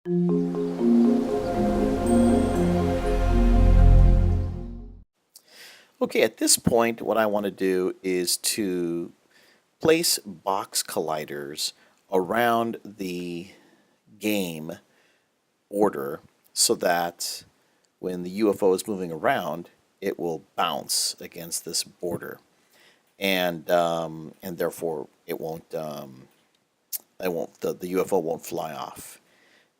Okay, at this point, what I want to do is to place box colliders around the game order so that when the UFO is moving around, it will bounce against this border, and therefore the UFO won't fly off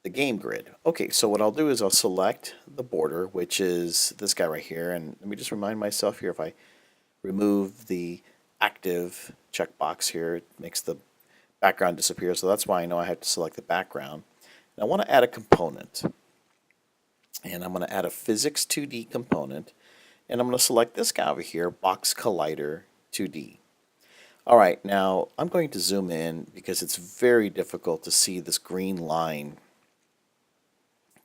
the game grid. Okay, so what I'll do is I'll select the border, which is this guy right here, and let me just remind myself here, if I remove the active checkbox here, it makes the background disappear, so that's why I know I have to select the background. And I want to add a component, and I'm going to add a physics 2D component, and I'm going to select this guy over here, box collider 2D. All right, now I'm going to zoom in because it's very difficult to see this green line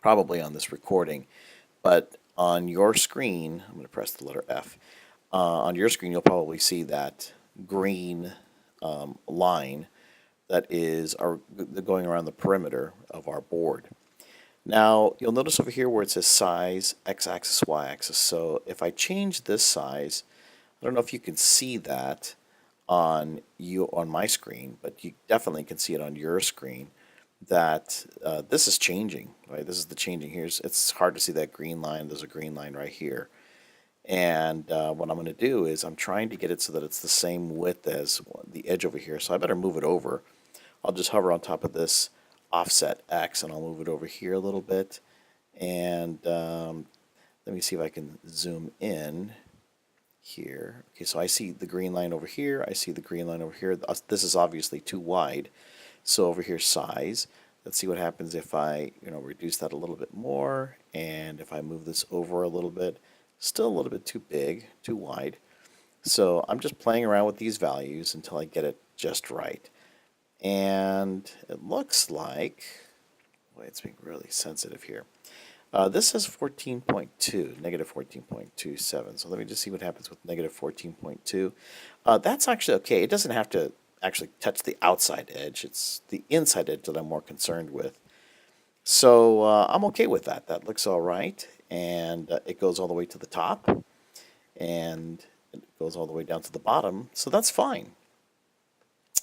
probably on this recording, but on your screen, I'm going to press the letter F. On your screen, you'll probably see that green line that is going around the perimeter of our board. Now, you'll notice over here where it says size, x-axis, y-axis. So if I change this size, I don't know if you can see that on my screen, but you definitely can see it on your screen, that this is changing, right? This is the changing here. It's hard to see that green line. There's a green line right here. And what I'm going to do is I'm trying to get it so that it's the same width as the edge over here. So I better move it over. I'll just hover on top of this offset X and I'll move it over here a little bit. And let me see if I can zoom in here. Okay, so I see the green line over here. I see the green line over here. This is obviously too wide. So over here, size. Let's see what happens if I, reduce that a little bit more, and if I move this over a little bit. Still a little bit too big, too wide. So I'm just playing around with these values until I get it just right. And it looks like, boy, it's being really sensitive here. This is 14.2, negative 14.27. So let me just see what happens with negative 14.2. That's actually okay. It doesn't have to actually touch the outside edge. It's the inside edge that I'm more concerned with. So I'm okay with that. That looks all right. And it goes all the way to the top. And it goes all the way down to the bottom. So that's fine.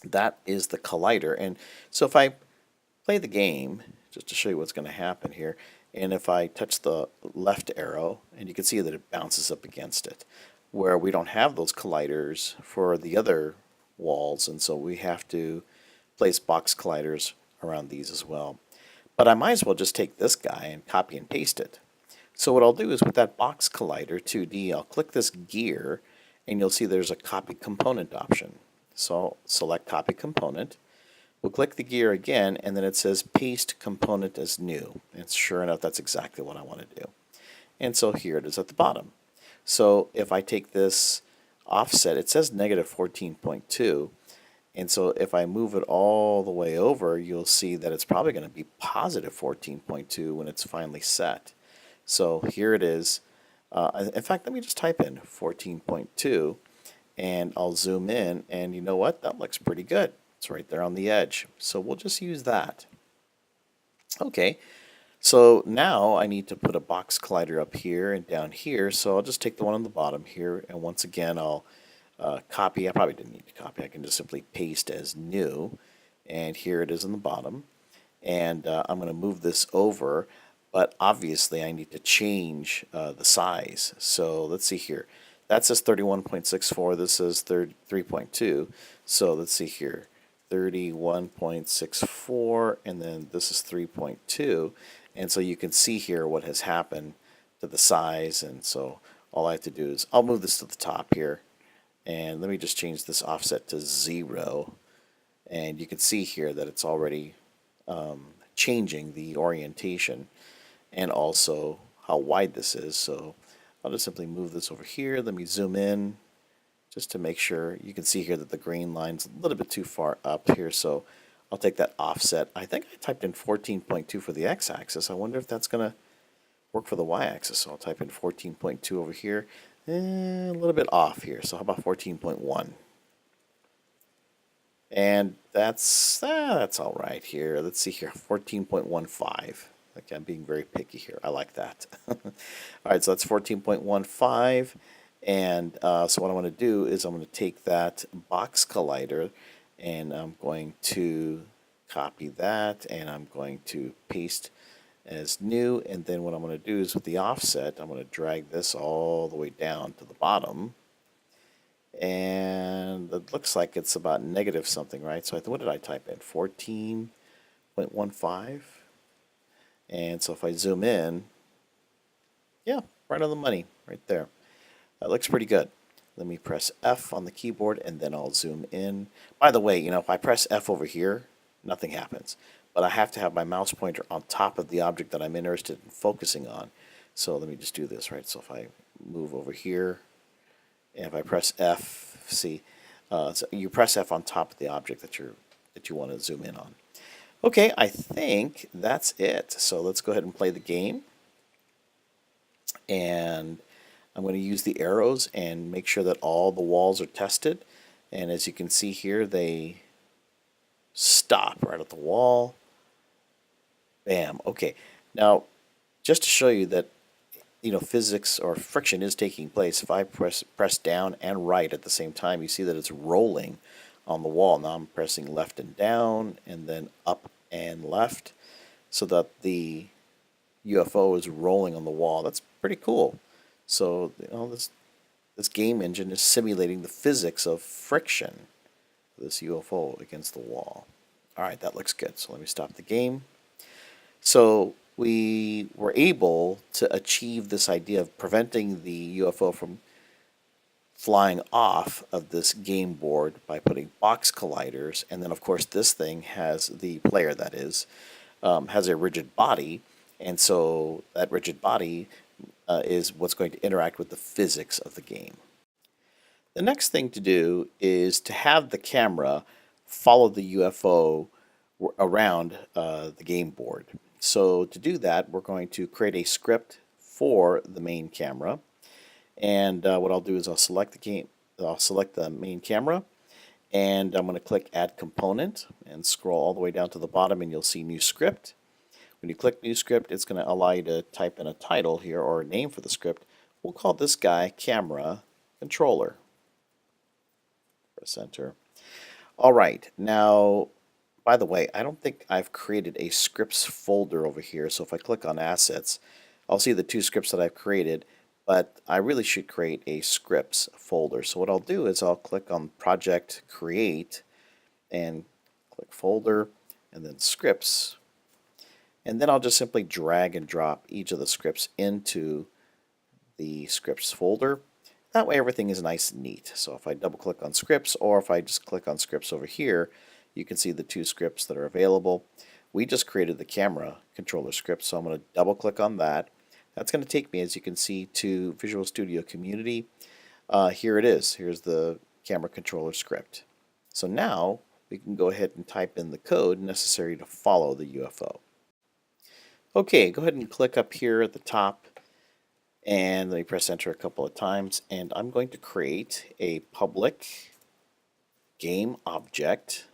That is the collider. And so if I play the game, just to show you what's going to happen here, and if I touch the left arrow, and you can see that it bounces up against it, where we don't have those colliders for the other walls, and so we have to place box colliders around these as well. But I might as well just take this guy and copy and paste it. So what I'll do is with that box collider 2D, I'll click this gear, and you'll see there's a copy component option. So I'll select copy component. We'll click the gear again, and then it says paste component as new. And sure enough, that's exactly what I want to do. And so here it is at the bottom. So if I take this offset, it says negative 14.2. And so if I move it all the way over, you'll see that it's probably going to be positive 14.2 when it's finally set. So here it is. In fact, let me just type in 14.2, and I'll zoom in, and you know what? That looks pretty good. It's right there on the edge. So we'll just use that. Okay, so now I need to put a box collider up here and down here. So I'll just take the one on the bottom here, and once again I'll copy. I probably didn't need to copy. I can just simply paste as new, and here it is in the bottom. And I'm going to move this over, but obviously I need to change the size. So let's see here. That says 31.64. This says 3.2. So let's see here. 31.64, and then this is 3.2, and so you can see here what has happened to the size. And so all I have to do is I'll move this to the top here, and let me just change this offset to 0, and you can see here that it's already changing the orientation and also how wide this is. So I'll just simply move this over here. Let me zoom in just to make sure. You can see here that the green line's a little bit too far up here, so I'll take that offset. I think I typed in 14.2 for the x-axis. I wonder if that's going to work for the y-axis. So I'll type in 14.2 over here. A little bit off here, so how about 14.1? And that's all right here. Let's see here, 14.15. Okay, I'm being very picky here. I like that. All right, so that's 14.15. And so what I want to do is I'm going to take that box collider and I'm going to copy that and I'm going to paste as new. And then what I'm going to do is with the offset, I'm going to drag this all the way down to the bottom. And it looks like it's about negative something, right? So what did I type in? 14.15. And so if I zoom in, yeah, right on the money, right there. That looks pretty good. Let me press F on the keyboard and then I'll zoom in. By the way, if I press F over here, nothing happens. But I have to have my mouse pointer on top of the object that I'm interested in focusing on. So let me just do this, right? So if I move over here, and if I press F, see, so you press F on top of the object that you want to zoom in on. Okay, I think that's it. So let's go ahead and play the game. And I'm going to use the arrows and make sure that all the walls are tested. And as you can see here, they stop right at the wall. Bam. Okay. Now, just to show you that physics or friction is taking place, if I press down and right at the same time, you see that it's rolling on the wall. Now I'm pressing left and down and then up and left so that the UFO is rolling on the wall. That's pretty cool. So this game engine is simulating the physics of friction, this UFO against the wall. All right, that looks good. So let me stop the game. So we were able to achieve this idea of preventing the UFO from flying off of this game board by putting box colliders. And then, of course, this thing has the player, that is, has a rigid body. And so that rigid body is what's going to interact with the physics of the game. The next thing to do is to have the camera follow the UFO around the game board. So to do that, we're going to create a script for the main camera. And what I'll do is I'll select the main camera, and I'm going to click Add Component and scroll all the way down to the bottom, and you'll see New Script. When you click New Script, it's going to allow you to type in a title here or a name for the script. We'll call this guy Camera Controller. Press Enter. All right, now, by the way, I don't think I've created a scripts folder over here. So if I click on Assets, I'll see the two scripts that I've created, but I really should create a scripts folder. So what I'll do is I'll click on Project Create and click Folder and then Scripts. And then I'll just simply drag and drop each of the scripts into the scripts folder. That way everything is nice and neat. So if I double click on scripts, or if I just click on scripts over here, you can see the two scripts that are available. We just created the camera controller script, so I'm going to double click on that. That's going to take me, as you can see, to Visual Studio Community. Here it is. Here's the camera controller script. So now we can go ahead and type in the code necessary to follow the UFO. Okay, go ahead and click up here at the top, and let me press enter a couple of times, and I'm going to create a public game object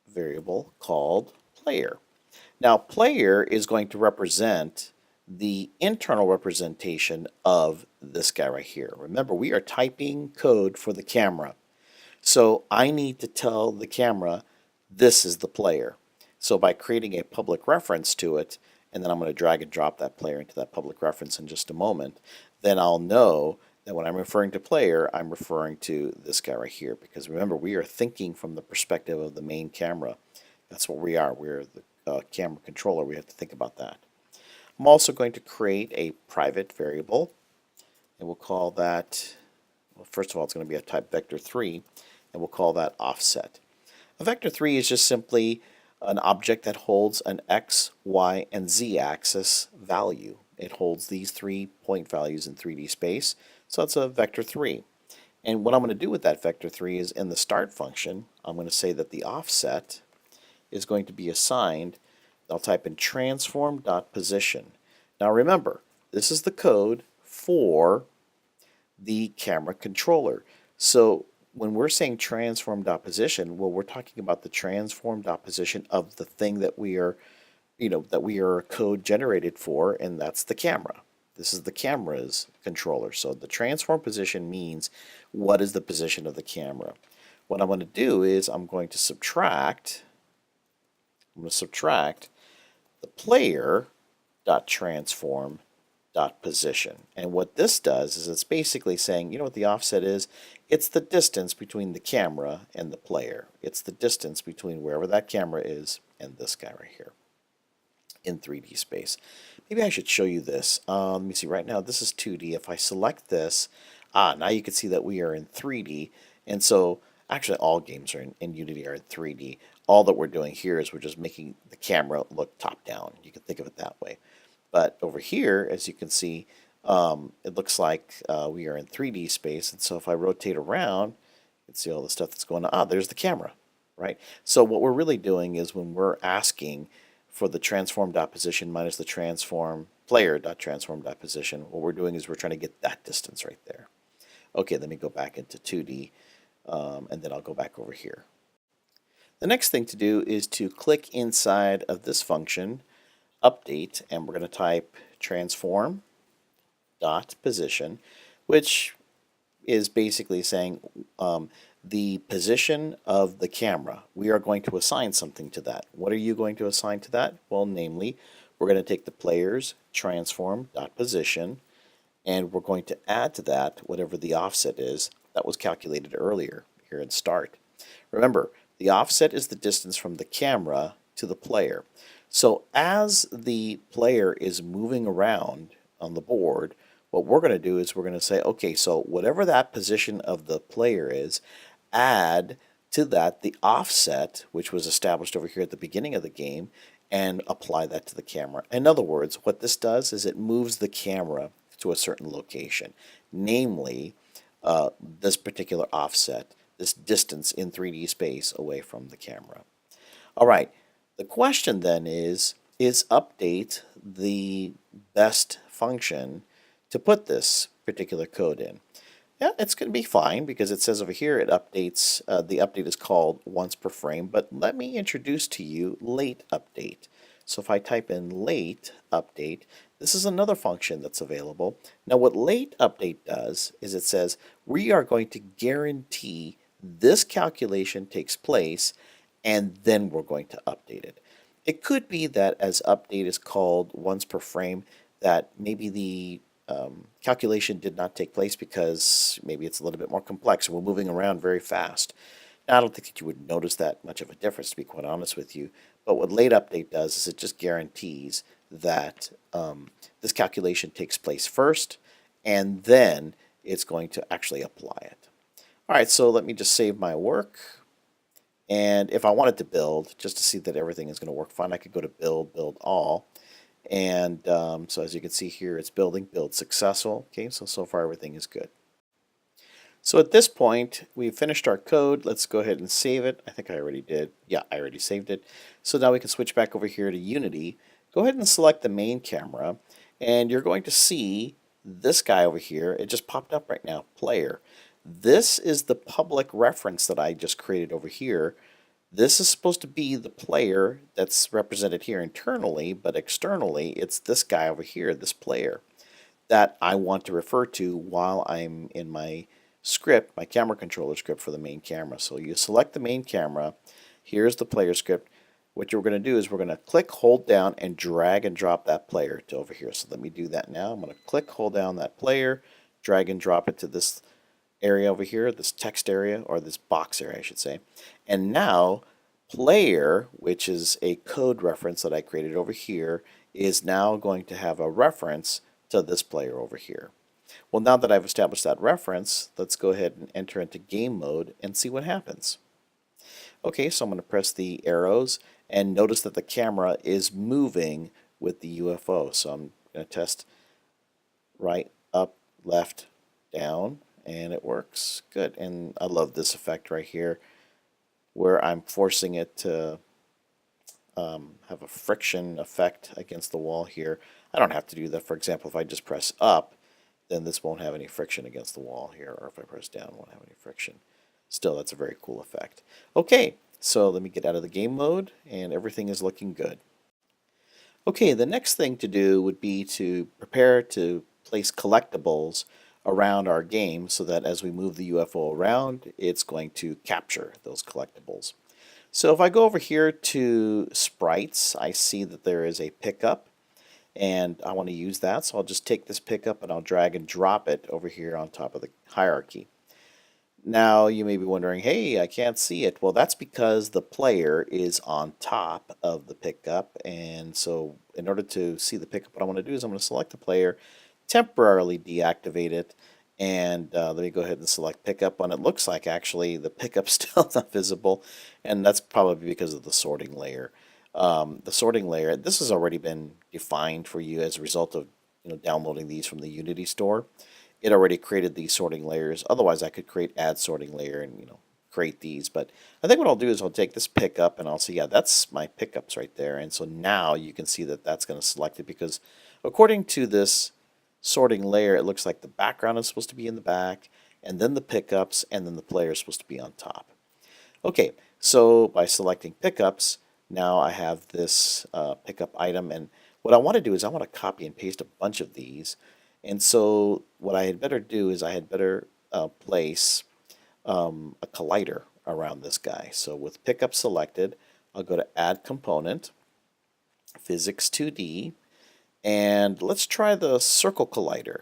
variable called player. Now, player is going to represent the internal representation of this guy right here. Remember, we are typing code for the camera. So I need to tell the camera this is the player. So by creating a public reference to it, and then I'm going to drag and drop that player into that public reference in just a moment, then I'll know that when I'm referring to player, I'm referring to this guy right here. Because remember, we are thinking from the perspective of the main camera. That's what we are. We're the camera controller. We have to think about that. I'm also going to create a private variable, and we'll call that, well, first of all, it's going to be a type vector3, and we'll call that offset. A vector3 is just simply an object that holds an x, y, and z axis value. It holds these 3 point values in 3D space, so it's a vector3. And what I'm going to do with that vector3 is in the start function, I'm going to say that the offset is going to be assigned. I'll type in transform.position. Now remember, this is the code for the camera controller. So when we're saying transformed opposition, well, we're talking about the transformed opposition of the thing that we are, that we are code generated for, and that's the camera. This is the camera's controller. So the transform position means what is the position of the camera. What I'm going to do is I'm going to subtract the player dot transform dot position. And what this does is it's basically saying, you know what the offset is? It's the distance between the camera and the player. It's the distance between wherever that camera is and this guy right here in 3D space. Maybe I should show you this. Let me see. Right now, this is 2D. If I select this, now you can see that we are in 3D. And so, actually, all games are in Unity are in 3D. All that we're doing here is we're just making the camera look top down. You can think of it that way. But over here, as you can see, it looks like we are in 3D space. And so if I rotate around, you can see all the stuff that's going on. There's the camera, right? So what we're really doing is when we're asking for the transform.position minus the transform player.transform.position, what we're doing is we're trying to get that distance right there. Okay, let me go back into 2D, and then I'll go back over here. The next thing to do is to click inside of this function, update, and we're going to type transform dot position, which is basically saying the position of the camera. We are going to assign something to that. What are you going to assign to that? Well, namely, we're going to take the player's transform dot position, and we're going to add to that whatever the offset is that was calculated earlier here in start. Remember, the offset is the distance from the camera to the player. So as the player is moving around on the board, what we're going to do is we're going to say, okay, so whatever that position of the player is, add to that the offset, which was established over here at the beginning of the game, and apply that to the camera. In other words, what this does is it moves the camera to a certain location, namely this particular offset, this distance in 3D space away from the camera. All right, the question then is update the best function to put this particular code in? Yeah, it's going to be fine because it says over here it updates, the update is called once per frame, but let me introduce to you late update. So if I type in late update, this is another function that's available. Now what late update does is it says we are going to guarantee this calculation takes place and then we're going to update it. It could be that as update is called once per frame, that maybe the calculation did not take place because maybe it's a little bit more complex and we're moving around very fast. Now, I don't think that you would notice that much of a difference, to be quite honest with you, but what late update does is it just guarantees that this calculation takes place first and then it's going to actually apply it. All right, so let me just save my work. And if I wanted to build, just to see that everything is going to work fine, I could go to build, build all. And so as you can see here, it's building, build successful. Okay, so far everything is good. So at this point, we've finished our code. Let's go ahead and save it. I think I already did. Yeah, I already saved it. So now we can switch back over here to Unity. Go ahead and select the main camera. And you're going to see this guy over here. It just popped up right now, player. This is the public reference that I just created over here. This is supposed to be the player that's represented here internally, but externally, it's this guy over here, this player, that I want to refer to while I'm in my script, my camera controller script for the main camera. So you select the main camera. Here's the player script. What you're going to do is we're going to click, hold down, and drag and drop that player to over here. So let me do that now. I'm going to click, hold down that player, drag and drop it to this area over here, this text area, or this box area, I should say. And now, player, which is a code reference that I created over here, is now going to have a reference to this player over here. Well, now that I've established that reference, let's go ahead and enter into game mode and see what happens. Okay, so I'm going to press the arrows and notice that the camera is moving with the UFO. So I'm going to test right, up, left, down, and it works good. And I love this effect right here where I'm forcing it to have a friction effect against the wall here. I don't have to do that. For example, if I just press up, then this won't have any friction against the wall here, or if I press down, it won't have any friction. Still, that's a very cool effect. Okay, so let me get out of the game mode, and everything is looking good. Okay, the next thing to do would be to prepare to place collectibles around our game so that as we move the UFO around, it's going to capture those collectibles. So if I go over here to sprites, I see that there is a pickup and I want to use that. So I'll just take this pickup and I'll drag and drop it over here on top of the hierarchy. Now you may be wondering, hey, I can't see it. Well, that's because the player is on top of the pickup. And so in order to see the pickup, what I want to do is I'm going to select the player, temporarily deactivate it, and let me go ahead and select pickup. And it looks like actually the pickup's still not visible, and that's probably because of the sorting layer. The sorting layer, this has already been defined for you as a result of downloading these from the Unity store. It already created these sorting layers. Otherwise, I could create add sorting layer and create these. But I think what I'll do is I'll take this pickup and I'll say, yeah, that's my pickups right there. And so now you can see that that's going to select it because according to this sorting layer, it looks like the background is supposed to be in the back, and then the pickups, and then the player is supposed to be on top. Okay, so by selecting pickups, now I have this pickup item, and what I want to do is I want to copy and paste a bunch of these. And so what I had better do is I had better place a collider around this guy. So with pickup selected, I'll go to Add Component, Physics 2D, and let's try the Circle Collider.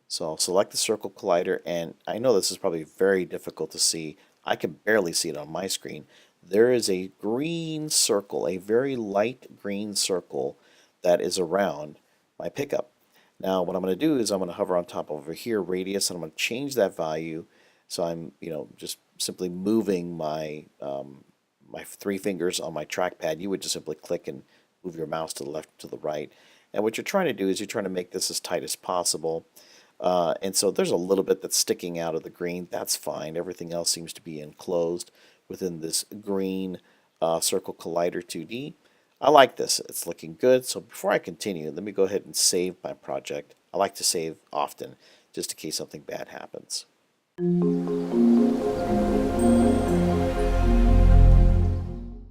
So I'll select the Circle Collider, and I know this is probably very difficult to see. I can barely see it on my screen. There is a green circle, a very light green circle that is around my pickup. Now what I'm going to do is I'm going to hover on top over here, radius, and I'm going to change that value. So I'm, just simply moving my my three fingers on my trackpad. You would just simply click and move your mouse to the left, to the right. And what you're trying to do is you're trying to make this as tight as possible. And so there's a little bit that's sticking out of the green. That's fine. Everything else seems to be enclosed within this green Circle Collider 2D. I like this. It's looking good. So before I continue, let me go ahead and save my project. I like to save often, just in case something bad happens.